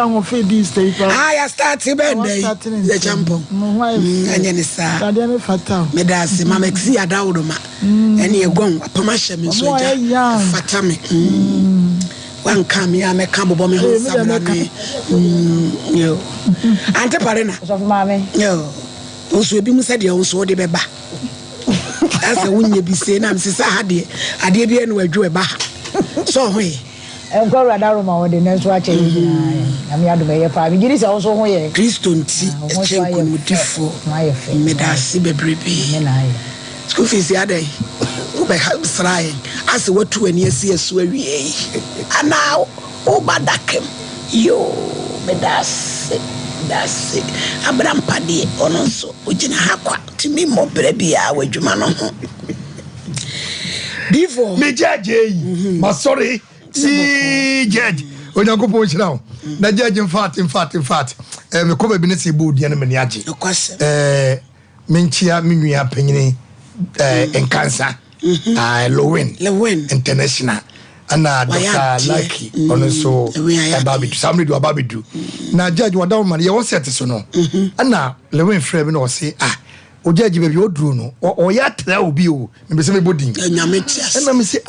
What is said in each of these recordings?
young for this day. I started the jumbo. And then it's Medasi, Mamexi Adaudoma, and you're going upon my shaman, so Fatame. One come here, make come bomb me. Yo, Auntie Parena of Mammy. Yo, also be said you also the beba. That's a win you be saying, I'm Sister Hadi. I did be anywhere drew a bar. So, we. I'm going to Roma with the next watching. I'm here to be a five. It is also here. Christian tea, a champion with different my Medasi baby. School fees the other day. Ube help trying. As what 2 years years where we and now, oh, Badakem. Yo, Medasi. That's it. Abraham Paddy, Onoso, Ujina Hakwa, to me more baby, I will do man. Before me, Judge, my sorry. See, Judge, when I go push now. The judge, in fact, me come a business board, the enemy, no question. Minchia, Minia Penny, and cancer, Lewin International. And Dr. Lucky, also, Babidu, somebody do a Babidu. Now, Judge, what down money, you all set so no. And now, Lewin Fremen or say, o Judge, baby, your Druno, or yet there will be you, and be some budding. And let me say,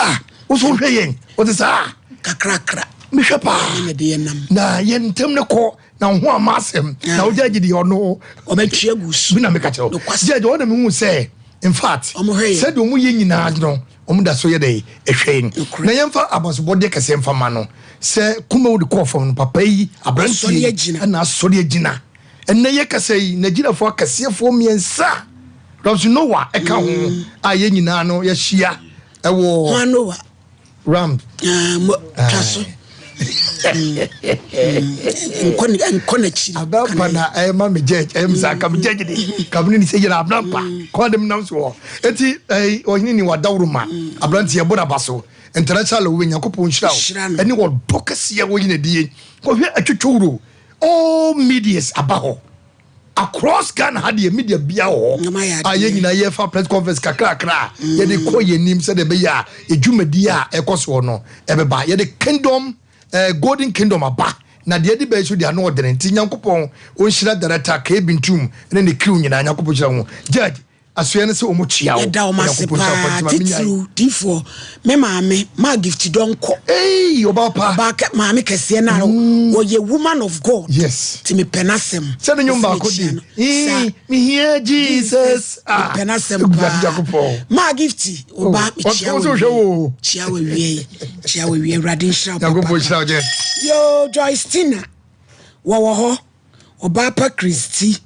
what's all saying? What is Cacra, Mishapa, na yen temno, now one mass him, now Judge, the no, or make sure Winamicato. Judge, what the moon say, in fact, said you yin no. Omuda so yede ehwen na yemfa abosobode kase mfa mano se kuma wo de call from papa yi abranti na asori agina enne ye kase yi na ginafo akasefo miensa Robs Noah eka ho aye nyina no ya hia ewo Noah ram traso Nkonachi abampa na ema me judge emsa kam judge di kam ni se yira abampa call them now so eti ohini ni wadawruma abranti ye boda baso international we nyakopo nhira eni wo dokase ye wo yina die ko hwe atwetworo all medias abaho across Ghana had the media bia ho aye nyina ye fa press conference kakra ye de ko ye nim se de be ya edwumadi a ekoso no ebeba ye de kingdom golden kingdom aba na de de be so de ano odere nti nyankopon o nhira director ka ebintum ne ne crew nyina nyankopon hira ho judge asuye se omuchia o da o masepa titru d4 me maame ma gift don ko obapa ba maame kese na wo ye woman of God yes ti me penasem se no nyumba ko di me hear Jesus penasem ma gift oba chia we radin sharp yo Joyce wo ho obapa Christy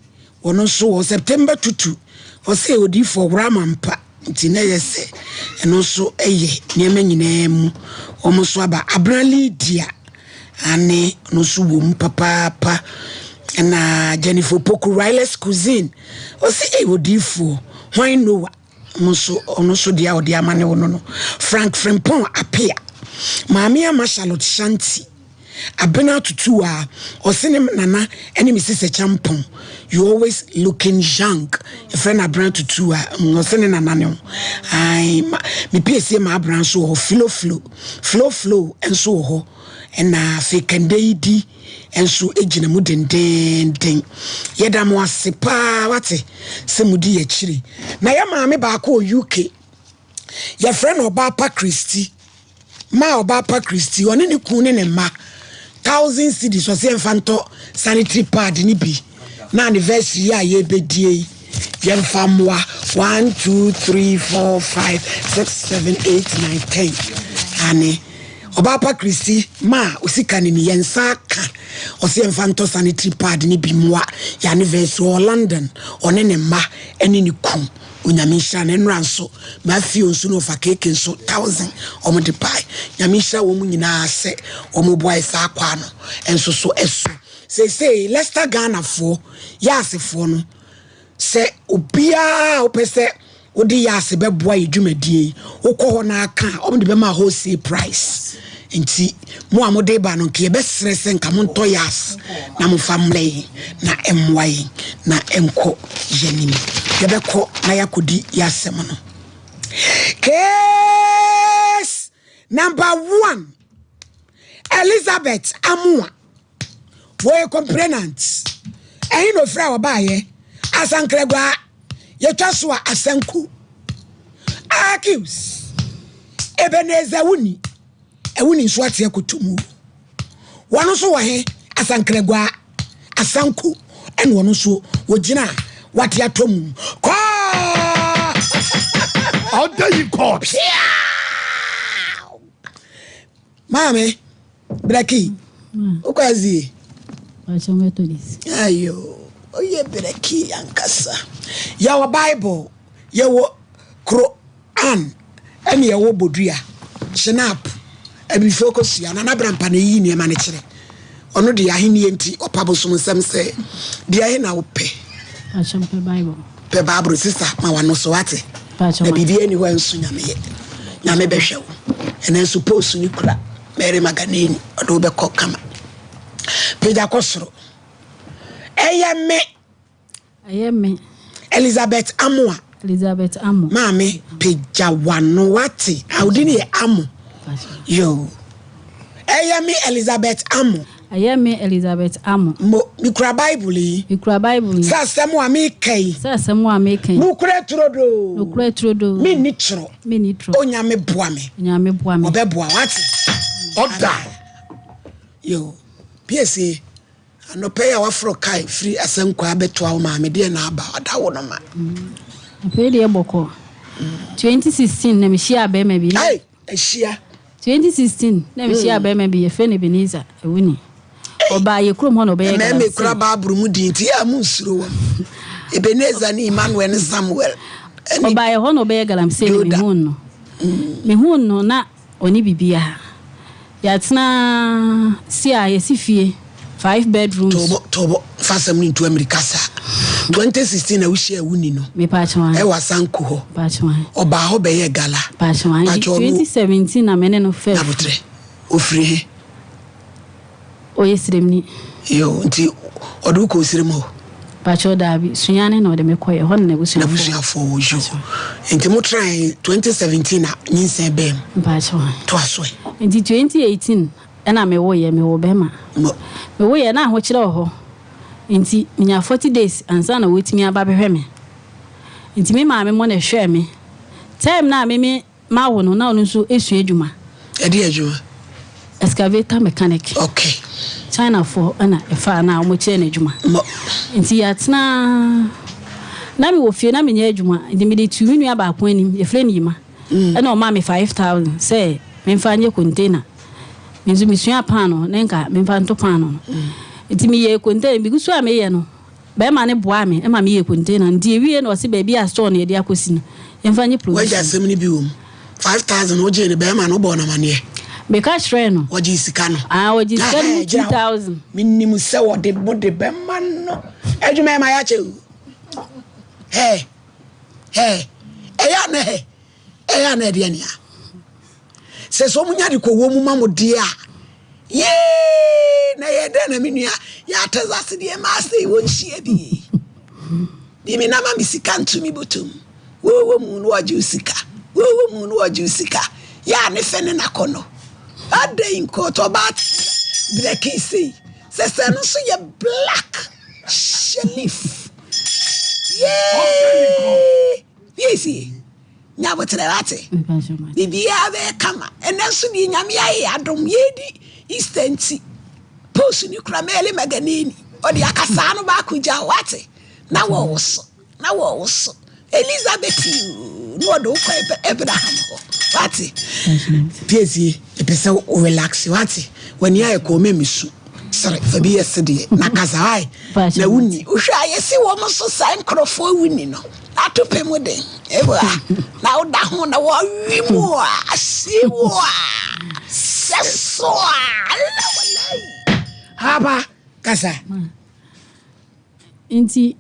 wono so September 22 Ose odi for Ramampa nti na yese eno so eye niema nyina mu omo so aba Abrali dia ane no so wo papa na Jennifer Poku Riles Cuisine ose odi for Why Noah muso ono so dia odi amane wono no Frank Frimpong apia Maami ama Charlotte Shanti Abena tutu a osene nana ene mi sise champon you always looking young friend Abena tutu a osene nana ne ai mi pese ma Abena so ho flow enso ho na fekende di enso ejina mu den yeda mo asepa wate se mudi ya chiri na ya maame ba ko UK ya friend Obapa Christy ma Obapa Christy oni ni kun ne ma 1,000 cedis was infanto sanitary pad ni bi na anniversary a ye bedie yen famwa 1 2 3 4 5 6 7 8 9 10 ani Obapa Christy ma osika ni yensa ka osi infanto sanitary pad ni bi mwa ya anniversary o London one ne ma eni ni kum unyamisha na nranso ma fi onsu no fa keke nso 1,000 omo de pai nyamisha wo mu nyina ase omo boy sa akwa no enso so eso say Leicester Ghana for yasefo no se obia opese odi yase beboa edwumadie ukọ na aka omo de be ma wholesale price nti mo amode ba no ke be stress nka mo nto yas na mo family na emwai na enko yenim yebeko na yakodi yasem no case number 1 Elizabeth Amua Woy complainant. Ain't no fra obaye. Asankregwa. Yetwaswa asanku. Accuse. Ebeneza wuni. Ewuni swati ya kutumu. Wanoso wahe asankregwa. Asanku. En wanoso wajina. Wati ya tomu. Kwa! How dare you court? Mame. Braki. Ukazi. Ayo. Oye braki ankasa. Yawa Bible. Yawa Quran. Eni yawa bodria. Shinap. Ebi focus ya. Nana brampa ne yi ni manechere. Ono di ahini enti. Opabo sumusem se. Di ahina upe. Pe Bible. Pe Bible sister. Ma wanoso wate. Na bibi eni wa nsu nyame ye. Nyame behwe wo. Ene suppose ni kura. Mary Maganini. Odo be kokama. Peja kosoro. Ayeme. Elizabeth Amwa. Mami, peja wano wati. Audini ye amu. Yo. Ayeme Elizabeth Amu. Mikura Bible. Sa semu amikei. Nukure trodo. Mi nitro. Onyame boame. Obe boa wati. Oda. Yo. PSA. No pay our fro kai free asenko abeto awo ma me de na aba oda wo no ma. Pay de boko. 2016 na me share be ma bi. Hey, share. 2016 na me share be ma bi e fe ne Beniza ewuni. Oba ye krom ho no be ye. Me kura ba buru mu din ti ya mu nsuro wo. Ebeneza ni Emmanuel ni Samuel. Oba ye ho no be ye galam se me hu no. Me hu no na oni bibia. Ya tena si a ye si fie 5 bedrooms. Tobo fasam ni to America sa. 2016 na we share wuni no. Me pa chwan. E wasanku ho. Pa chwan. Oba ho be ye gala. Pa chwan. 2017 na mene no fe. Abutre. Ofri. Oyesremni. Yo, nti odu ko sirem ho. Pa chwa dabi. Sunyane na ode me koye ho na busuya. Na busuya fo wo jo. Nti mo try 2017 na nyinsen bem. Pa chwan. To aso. Nti 2018 ena me wo bema. Me wo ye na ho kire ho. Nti minya 40 days ansa na wetimi aba behwe me. Nti me ma me mo na hwe me. Time na me ma wo no na onu so esu adwuma. Edi adwuma. Excavator mechanic. Okay. China for ana efa na omo kire na adwuma. Nti ya tena na me wo fie na me nya adwuma. Nti me de tu mi nua ba ko anim ye frɛ ni ma. Ena o ma me 5000 say me mfa nye container. Menzu misua pano nenka me mfa nto pano. Nti me ye container bi gusu a me ye no. Ba ma ne boa me, e ma me ye container. Nti ewie no se ba bi a store na ye de akosi no. E mfa nye production. Waja asem ni bi wo 5000 oje ne ba ma no bo na mane. Me ka shre no. Waji sika no. Waji sika 2000. Minnim se wo de bode be ma no. Adwuma ma ya che. Eya na de ania. Se so munya de ko wo mu mamode a. Ye na ye de na menua ya tazase de ma sei won hia bi. Di me na ma misika ntumi botum. Wo mu no waji usika. Ya ne fe ne nakono. Ade in court about Blackie say. Se no so ye black shelif. Yes. Nya botere wate. Bibia be kama. Enenso bi nyame aye adom yedi Eastern post ni kura mele maganini. Odi akasa no ba kuja wate. Na wo so. Elizabeth no do ko Abraham ho. Wate. Piesi epese o relax wate. When you ko memisu. Sorry, fabi yesterday na kasa ai. Na wuni. O hwa yesi wo no so san krofo wuni no. Atope mo den. Ewa. Na o da ho na wo wi mo asiwo. Seso. Haba kasa. Inti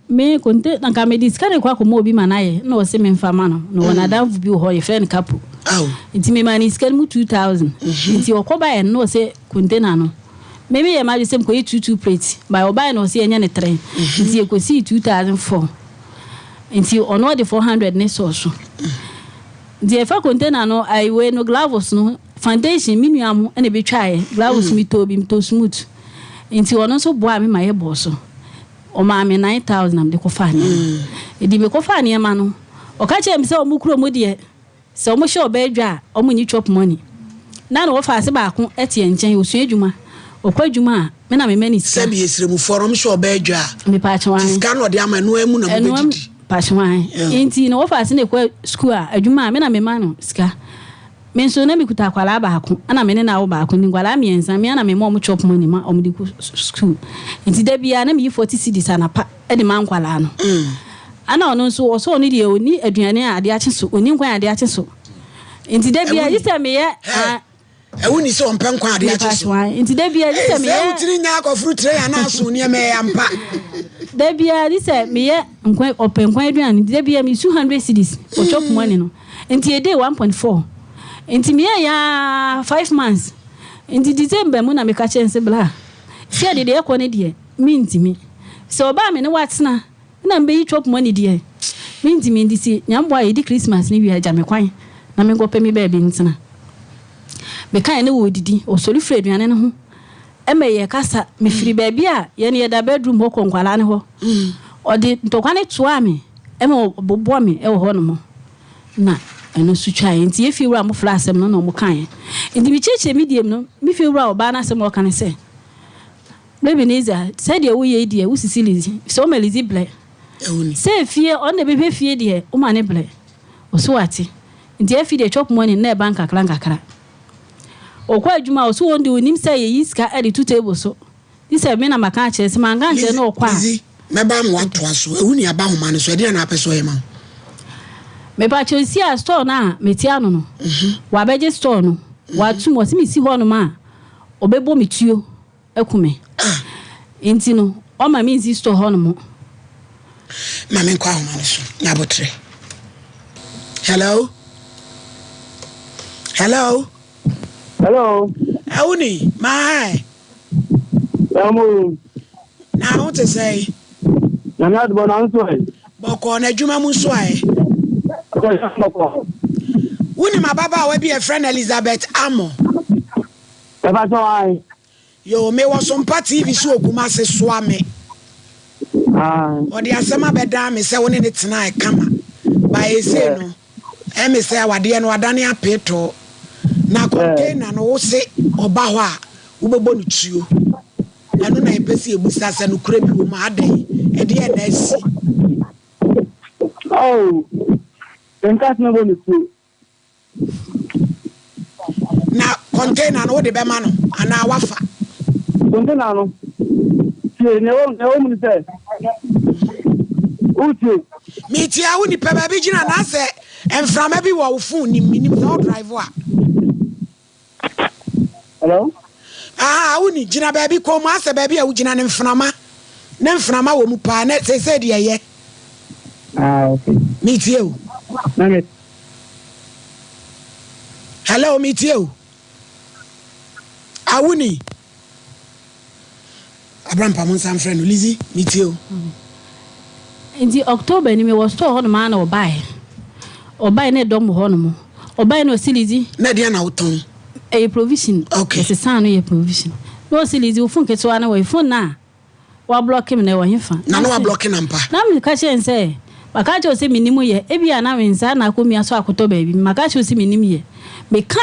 me konte na ka me diskare kwa ko mo bi manaye na o se me mfama no no na danfu bi ho ye friend couple. Inti me mani skare mu 2000. Inti okoba en no se container no. Maybe ye ma sem ko 22 plate. By oba no se enya ne 3. Inti e ko si 2004. Inti ono de 400 ne so. The efa container no I wear no gloves no foundation minuam ene be twae gloves mi to smooth. Inti ono so boa me maye boso. O ma me 9,000 am de ko fa ne. E di me ko fa ne ma no. O ka che me se o mu kuro mu de. Se o mu hye obedwa, o mu nyi chop money. Na no wo fa se ba ko etie nchen osu adwuma. O kwa adwuma me na me mani ska. Sebi esire mu forum hye obedwa. Me pa che wan. Ska no de ama no emu na mu bedidi. Pa che wan. Inti no wo fa se ne kwa school a adwuma me na me ma no ska. Me so na me kuta kwala ba ko ana me ne na wo ba ko ni kwala miensa me ana me mo chop money ma omdi ku school nti da bia na me 40 cedis ana pa e de man kwala no ana ono so wo so ni de oni aduane a ade ache so oni nkwan ade ache so nti da bia yisa me ye ewuni so mpen kwa ade ache so nti da bia yisa me ye se utiri nya ko fruit tray ana so ni me ya mpa da bia yisa me ye nkwan open kwan aduane da bia me 200 cedis o chop money no nti e dey 1.4 Inti me ya 5 months. Inti December mu na me ka chense bla. Sia de ekọ ne de me ntimi. So ba me ne watena na mbe yi chop money de. Me ntimi ndi si nyambo ayi di Christmas ni wi aja me kwan. Na me go pe me ba bi ntena. Me kan ne wo didi o sori fre aduane ne ho. E me ye kasa me firi ba bi a ye ne ye da bedroom ho konkwala ne ho. O de ntokwane to ame e me bobo me e wo ho no mo. Na eno sucha enti e fi wura mo flasem no mo kan enti bi cheche medium no mi fi wura oba na asem o kan se baby neza said ye wo ye die wo sisi lizi so me lizi ble ewuni se fie on de be fie die o ma ne ble o so ati enti e fi de chop money na e bank kakra o kwa adwuma o so wonde onim se ye yiska e de 2 table so this e me na maka che se manga nche na o kwa me ba mo ato aso ewuni aba ho ma no so e de na apeso ye ma me pa Chelsea a store na metiano no wa beje store no wa tumo si mi si ho no ma obebo mituo ekume enti no o ma mi si store ho no mo ma me kwa ho ma so nya botre hello awuni my amu na what to say na na do na so ai boko na adwuma mu so ai Wuni my baba we be a friend Elizabeth Amo. Eba so ai. Yo me was Sompa TV so Kumase swame. O de asema beda me se woni ne tena e kama. Ba ese no. E me se awade no wadane apeto. Na container no wo se oba ho a wo bebo no tuo. Anu na epesi ebusa se no kura bi wo ma adan. E de e na asi. Oh. Enkas na bonu tu. Na container no de be ma no ana wafa. Container no. Tie ne wo mu se. Uti. Mi ti a woni pe ba bi gina na se enframa bi wo phone ni minim so drive a. Hello? Woni gina ba bi ko mu ase ba bi a wo gina ne mframa. Ne mframa wo mu pa na se de ye. Okay. Mi ti o. Hello, meet you. Awuni. Abraham Pamonsan friend Lizzie, meet you. In the October, ni me was to on man or buy ne dom honomo. Or buy no silly. Nadia Nauton. A provision. Okay. It's a son a provision. No silly, you funk it to one away for now. While blocking him, never him. No blocking ampa. Now me catch and say. Makacho se minimu ye ebi ana wenza na ko mi aso akoto baby makacho se minimu ye me